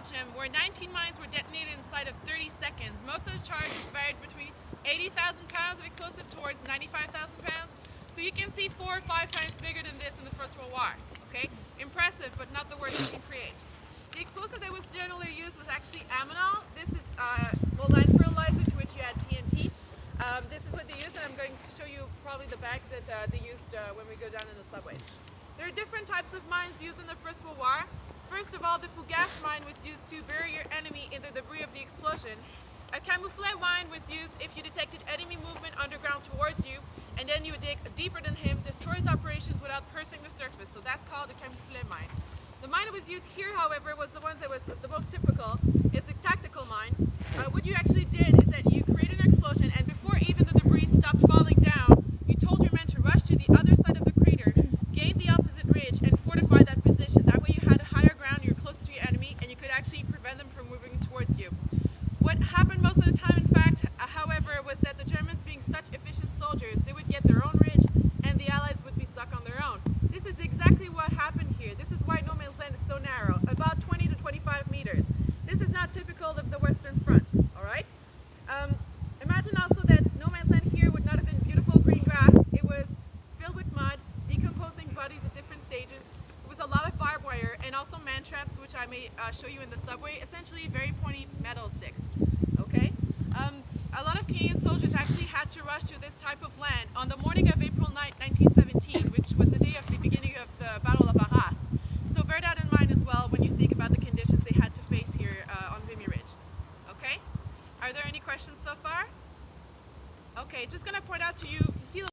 Belgium, where 19 mines were detonated inside of 30 seconds. Most of the charges varied between 80,000 pounds of explosive towards 95,000 pounds. So you can see 4 or 5 times bigger than this in the First World War. Okay? Impressive, but not the worst you can create. The explosive that was generally used was actually ammonal. This is land fertilizer to which you add TNT. This is what they used, and I'm going to show you probably the bags that they used when we go down in the subway. There are different types of mines used in the First World War. First of all, the fougasse mine was used to bury your enemy in the debris of the explosion. A camouflage mine was used if you detected enemy movement underground towards you, and then you would dig deeper than him, destroy his operations without piercing the surface. So that's called a camouflage mine. The mine that was used here, however, was the one that was the most typical, is the tactical mine. What you actually did is that you created an explosion, and before even the debris stopped falling down, you told your men to rush to the other side of the crater, gain the opposite ridge, and fortify that position. That way you had a higher ground, you're closer to your enemy, and you could actually prevent them from moving towards you. What happened most of the time, in fact, however, was that the Germans, being such efficient soldiers, they would get their own ridge, and the Allies would be stuck on their own. This is exactly what happened here. This is why no man's land is so narrow, about 20 to 25 meters. This is not typical of the Western Front, all right? Imagine also that no man's land here would not have been beautiful green grass. It was filled with mud, decomposing bodies at different stages. There was a lot of barbed wire and also man traps, which I may show you in the subway, essentially very pointy metal sticks, okay? A lot of Canadian soldiers actually had to rush to this type of land on the morning